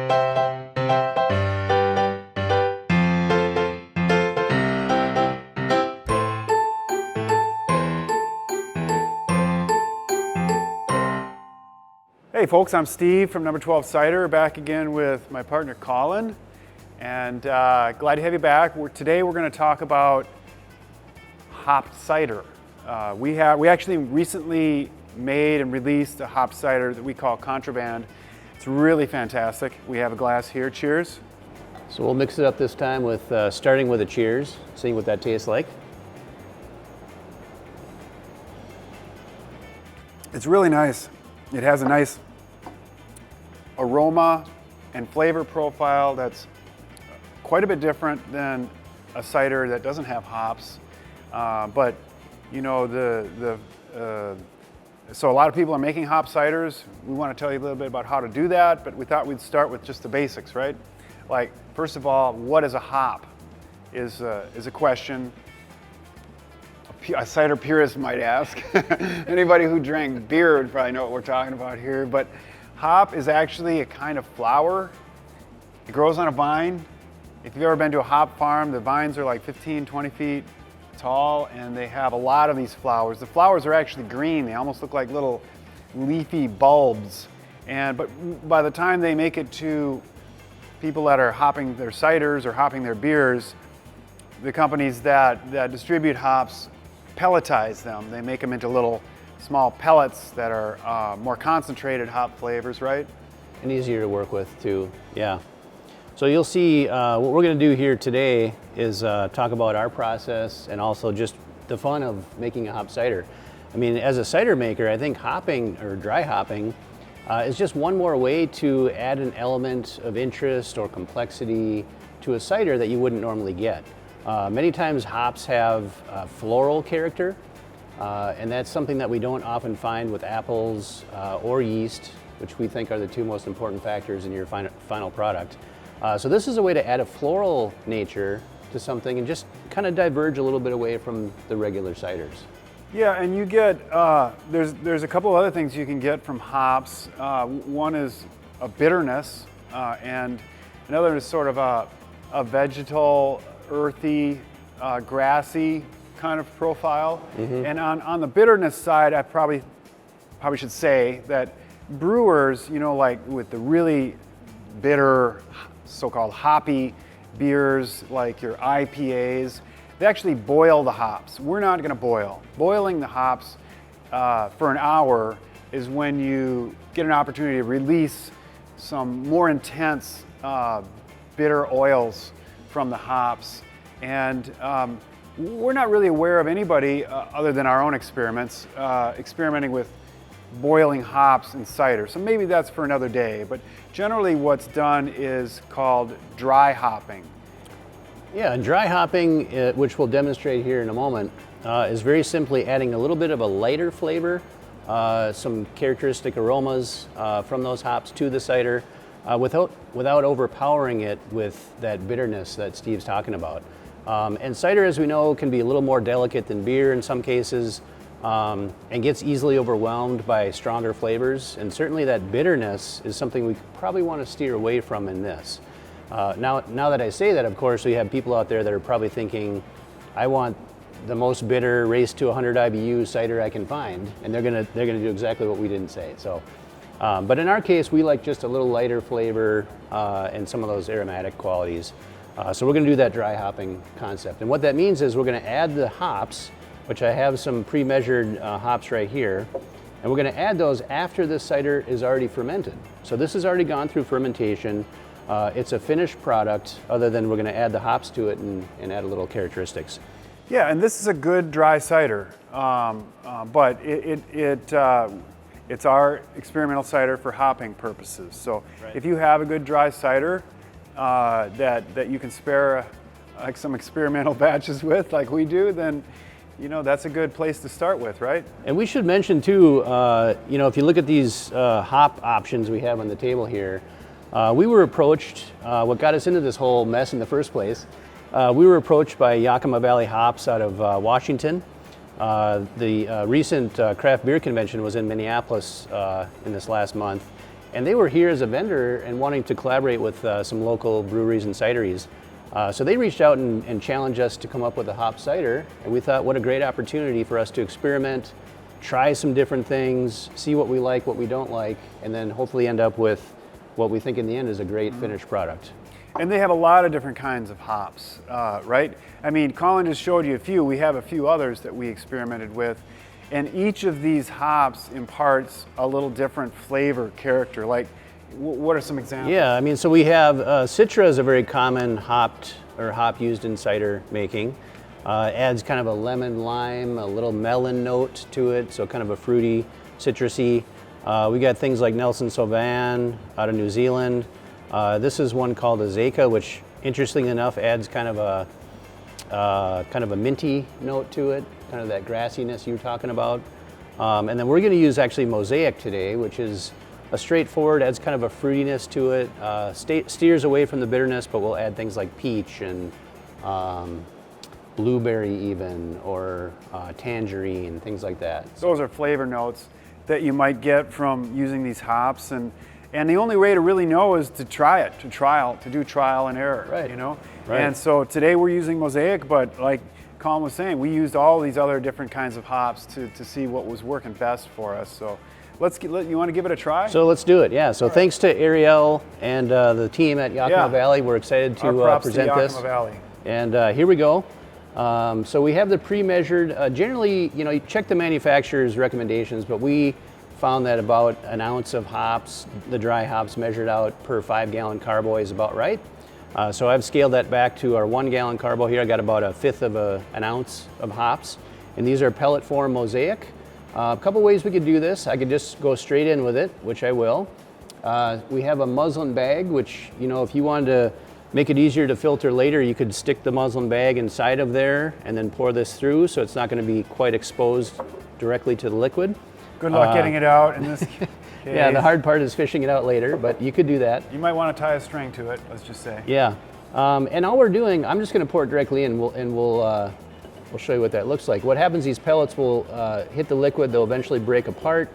Hey folks, I'm Steve from Number 12 Cider, back again with my partner Colin, and glad to have you back. Today we're going to talk about hopped cider. We actually recently made and released a hopped cider that we call Contraband. It's really fantastic. We have a glass here. Cheers. So we'll mix it up this time with starting with a cheers, seeing what that tastes like. It's really nice. It has a nice aroma and flavor profile that's quite a bit different than a cider that doesn't have hops. But you know, so a lot of people are making hop ciders. We want to tell you a little bit about how to do that, but we thought we'd start with just the basics, right? Like, first of all, what is a hop is a question a cider purist might ask. Anybody who drank beer would probably know what we're talking about here, but hop is actually a kind of flower. It grows on a vine. If you've ever been to a hop farm, the vines are like 15, 20 feet tall, and they have a lot of these flowers. The flowers are actually green. They almost look like little leafy bulbs. But by the time they make it to people that are hopping their ciders or hopping their beers, the companies that distribute hops pelletize them. They make them into little small pellets that are more concentrated hop flavors, right? And easier to work with too, yeah. So you'll see what we're going to do here today is talk about our process and also just the fun of making a hop cider. I mean, as a cider maker, I think hopping or dry hopping is just one more way to add an element of interest or complexity to a cider that you wouldn't normally get. Many times hops have floral character, and that's something that we don't often find with apples or yeast, which we think are the two most important factors in your final product. So this is a way to add a floral nature to something and just kind of diverge a little bit away from the regular ciders. Yeah, and you get, there's a couple of other things you can get from hops. One is a bitterness, and another is sort of a vegetal, earthy, grassy kind of profile. Mm-hmm. And on the bitterness side, I probably should say that brewers, you know, like with the really bitter, so-called hoppy beers, like your IPAs, they actually boil the hops. We're not going to boil. Boiling the hops for an hour is when you get an opportunity to release some more intense bitter oils from the hops. And we're not really aware of anybody other than our own experiments experimenting with boiling hops in cider. So maybe that's for another day, but generally what's done is called dry hopping. Yeah, and dry hopping, which we'll demonstrate here in a moment, is very simply adding a little bit of a lighter flavor, some characteristic aromas from those hops to the cider without overpowering it with that bitterness that Steve's talking about. And cider, as we know, can be a little more delicate than beer in some cases, and gets easily overwhelmed by stronger flavors. And certainly that bitterness is something we probably want to steer away from in this. Now that I say that, of course, we have people out there that are probably thinking, I want the most bitter race to 100 IBU cider I can find, and they're gonna do exactly what we didn't say. So, but in our case, we like just a little lighter flavor and some of those aromatic qualities. So we're going to do that dry hopping concept. And what that means is we're going to add the hops, which I have some pre-measured hops right here, and we're going to add those after the cider is already fermented. So this has already gone through fermentation. It's a finished product, other than we're going to add the hops to it and add a little characteristics. Yeah, and this is a good dry cider, but it's our experimental cider for hopping purposes. So right. If you have a good dry cider, that you can spare like some experimental batches with, like we do, then you know that's a good place to start with, right? And we should mention too, you know, if you look at these hop options we have on the table here, we were approached. What got us into this whole mess in the first place? We were approached by Yakima Valley Hops out of Washington. The recent craft beer convention was in Minneapolis in this last month. And they were here as a vendor and wanting to collaborate with some local breweries and cideries. So they reached out and challenged us to come up with a hop cider, and we thought what a great opportunity for us to experiment, try some different things, see what we like, what we don't like, and then hopefully end up with what we think in the end is a great finished product. And they have a lot of different kinds of hops, right? I mean, Colin just showed you a few. We have a few others that we experimented with. And each of these hops imparts a little different flavor character. Like, what are some examples? Yeah, I mean, so we have Citra is a very common hop used in cider making. Adds kind of a lemon lime, a little melon note to it, so kind of a fruity, citrusy. We got things like Nelson Sauvin out of New Zealand. This is one called a Zeka, which interestingly enough adds kind of a minty note to it, kind of that grassiness you were talking about. And then we're going to use actually Mosaic today, which is a straightforward, adds kind of a fruitiness to it, steers away from the bitterness, but we'll add things like peach and blueberry even, or tangerine, things like that. Those are flavor notes that you might get from using these hops, and the only way to really know is to try it, to do trial and error, right. you know? Right. And so today we're using Mosaic, but like Colin was saying, we used all these other different kinds of hops to see what was working best for us. So you want to give it a try? So let's do it, yeah. So thanks to Ariel and the team at Yakima Valley. We're excited to present to this. Yakima Valley. And here we go. So we have the pre-measured, generally, you know, you check the manufacturer's recommendations, but we found that about an ounce of hops, the dry hops measured out per 5-gallon carboy is about right. So I've scaled that back to our 1-gallon carboy here. I got about 1/5 of an ounce of hops. And these are pellet form Mosaic. A couple ways we could do this. I could just go straight in with it, which I will. We have a muslin bag, which, you know, if you wanted to make it easier to filter later, you could stick the muslin bag inside of there and then pour this through, so it's not going to be quite exposed directly to the liquid. Good luck getting it out in this case. Yeah, the hard part is fishing it out later, but you could do that. You might want to tie a string to it, let's just say. Yeah, and all we're doing, I'm just going to pour it directly in, we'll show you what that looks like. What happens, these pellets will hit the liquid, they'll eventually break apart,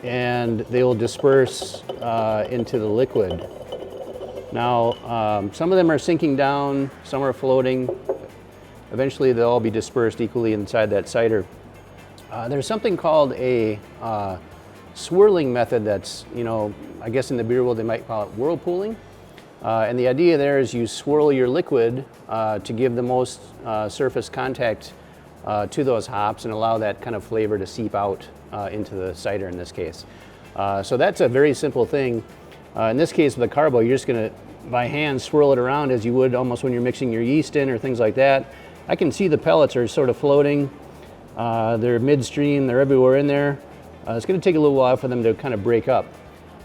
and they will disperse into the liquid. Now, some of them are sinking down, some are floating. Eventually, they'll all be dispersed equally inside that cider. There's something called a swirling method that's, you know, I guess in the beer world they might call it whirlpooling. And the idea there is you swirl your liquid to give the most surface contact to those hops and allow that kind of flavor to seep out into the cider in this case. So that's a very simple thing. In this case with the carbo, you're just going to, by hand, swirl it around as you would almost when you're mixing your yeast in or things like that. I can see the pellets are sort of floating. They're midstream, they're everywhere in there. It's going to take a little while for them to kind of break up.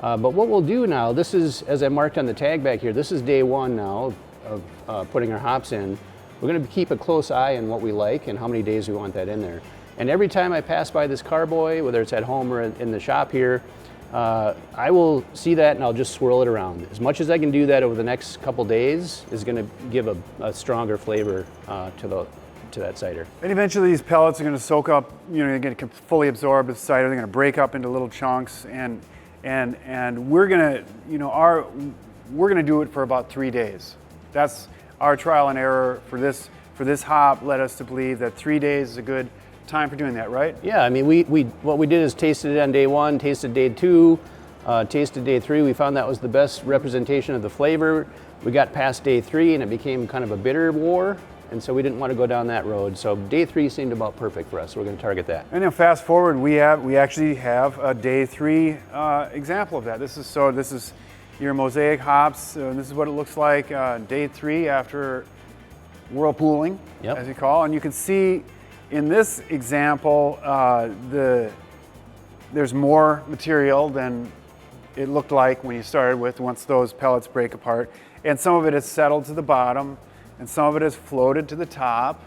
But what we'll do now, this is, as I marked on the tag back here, this is day one now of putting our hops in. We're going to keep a close eye on what we like and how many days we want that in there. And every time I pass by this carboy, whether it's at home or in the shop here, I will see that and I'll just swirl it around. As much as I can do that over the next couple days is going to give a stronger flavor to that cider. And eventually these pellets are going to soak up, you know, they're going to fully absorb the cider, they're going to break up into little chunks, and we're going to, you know, we're going to do it for about 3 days. That's our trial and error for this hop led us to believe that 3 days is a good time for doing that, right? Yeah, I mean, what we did is tasted it on day one, tasted day two, tasted day three. We found that was the best representation of the flavor. We got past day three and it became kind of a bitter war, and so we didn't want to go down that road. So day three seemed about perfect for us, so we're going to target that. And then fast forward, we actually have a day three example of that. This is your Mosaic hops. This is what it looks like day three after whirlpooling, as you call, and you can see in this example, there's more material than it looked like when you started with once those pellets break apart. And some of it has settled to the bottom, and some of it has floated to the top.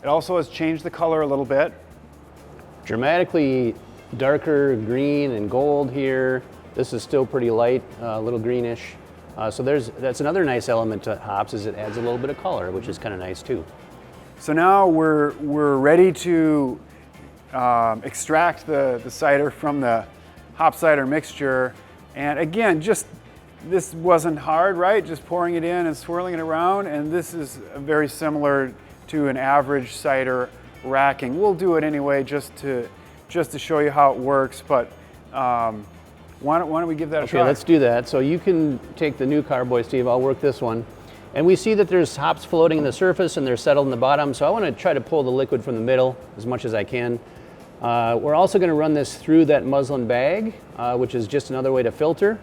It also has changed the color a little bit. Dramatically darker green and gold here. This is still pretty light, a little greenish. So that's another nice element to hops, is it adds a little bit of color, which is kind of nice too. So now we're ready to extract the cider from the hop cider mixture. And again, this wasn't hard, right? Just pouring it in and swirling it around. And this is very similar to an average cider racking. We'll do it anyway just to show you how it works. But why don't we give that a try? Okay, let's do that. So you can take the new carboy, Steve. I'll work this one. And we see that there's hops floating in the surface and they're settled in the bottom. So I want to try to pull the liquid from the middle as much as I can. We're also going to run this through that muslin bag, which is just another way to filter.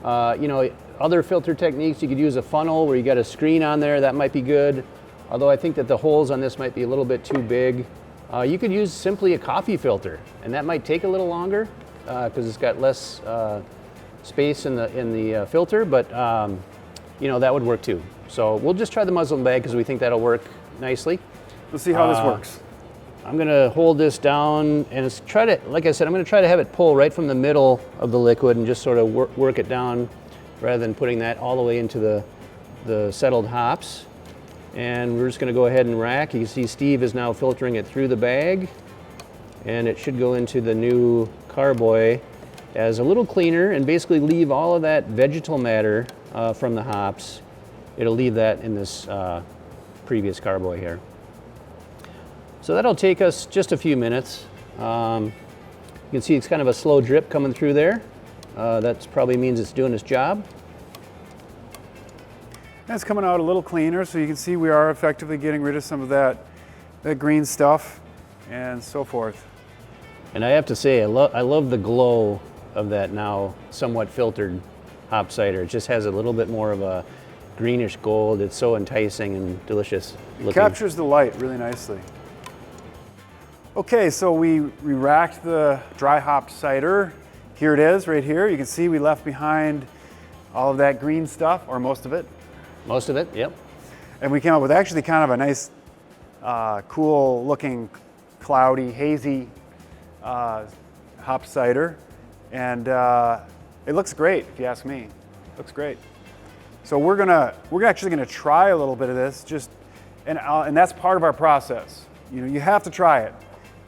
You know, other filter techniques, you could use a funnel where you got a screen on there. That might be good. Although I think that the holes on this might be a little bit too big. You could use simply a coffee filter, and that might take a little longer because it's got less space in the filter, but you know, that would work too. So we'll just try the muslin bag because we think that'll work nicely. Let's see how this works. I'm gonna hold this down and like I said, I'm gonna try to have it pull right from the middle of the liquid and just sort of work it down rather than putting that all the way into the settled hops. And we're just gonna go ahead and rack. You can see Steve is now filtering it through the bag, and it should go into the new carboy as a little cleaner and basically leave all of that vegetal matter from the hops. It'll leave that in this previous carboy here. So that'll take us just a few minutes. You can see it's kind of a slow drip coming through there. That probably means it's doing its job. That's coming out a little cleaner, so you can see we are effectively getting rid of some of that green stuff and so forth. And I have to say, I love the glow of that now somewhat filtered hop cider. It just has a little bit more of a greenish gold. It's so enticing and delicious looking. It captures the light really nicely. Okay, so we racked the dry hopped cider. Here it is right here. You can see we left behind all of that green stuff, or most of it. Most of it, yep. And we came up with actually kind of a nice, cool looking, cloudy, hazy hop cider. And it looks great, if you ask me. It looks great. So we're actually gonna try a little bit of this, and that's part of our process. You know, you have to try it.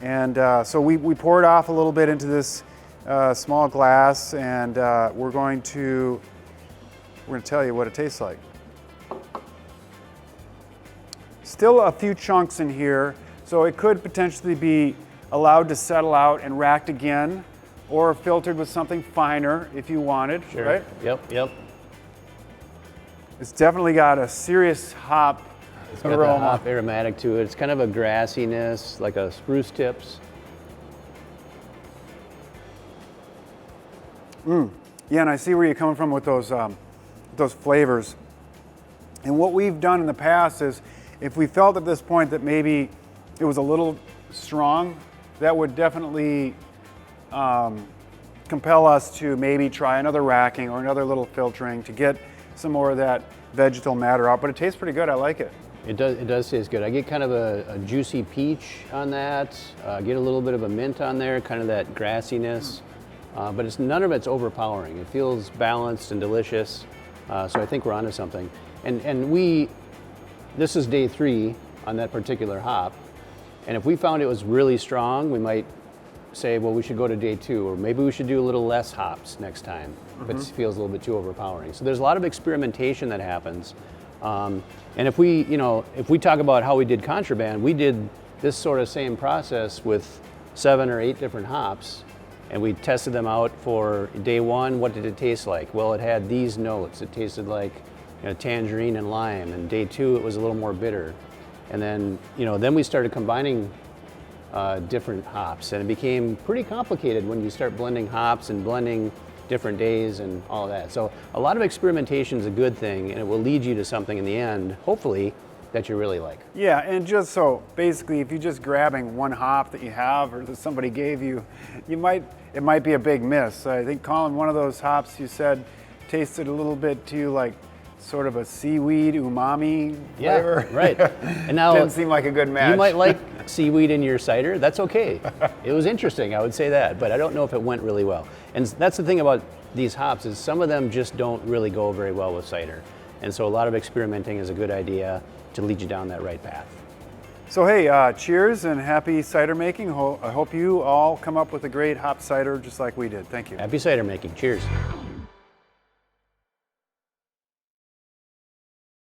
And so we poured off a little bit into this small glass, and we're going to tell you what it tastes like. Still a few chunks in here, so it could potentially be allowed to settle out and racked again, or filtered with something finer if you wanted, Sure. Right? Yep. It's definitely got a serious hop It's got aroma. that hop aromatic to it. It's kind of a grassiness, like a spruce tips. Yeah, and I see where you're coming from with those flavors. And what we've done in the past is, if we felt at this point that maybe it was a little strong, that would definitely compel us to maybe try another racking or another little filtering to get some more of that vegetal matter out. But it tastes pretty good. I like it. It does taste good. I get kind of a juicy peach on that. Get a little bit of a mint on there, kind of that grassiness. But none of it's overpowering. It feels balanced and delicious. So I think we're onto something. And this is day 3 on that particular hop. And if we found it was really strong, we might say, well, we should go to day 2, or maybe we should do a little less hops next time if it feels a little bit too overpowering. So there's a lot of experimentation that happens. And if we talk about how we did contraband, we did this sort of same process with 7 or 8 different hops, and we tested them out for day 1. What did it taste like? Well, it had these notes. It tasted like tangerine and lime. And day 2, it was a little more bitter. And then, then we started combining different hops, and it became pretty complicated when you start blending hops and blending different days and all of that. So a lot of experimentation is a good thing, and it will lead you to something in the end, hopefully, that you really like. Yeah, and just so basically, if you're just grabbing one hop that you have or that somebody gave you, it might be a big miss. I think, Colin, one of those hops you said tasted a little bit too like sort of a seaweed umami flavor. Yeah, right. And now didn't seem like a good match. You might like seaweed in your cider. That's okay. It was interesting, I would say that, but I don't know if it went really well. And that's the thing about these hops, is some of them just don't really go very well with cider. And so a lot of experimenting is a good idea to lead you down that right path. So hey, cheers and happy cider making. I hope you all come up with a great hop cider just like we did. Thank you. Happy cider making. Cheers.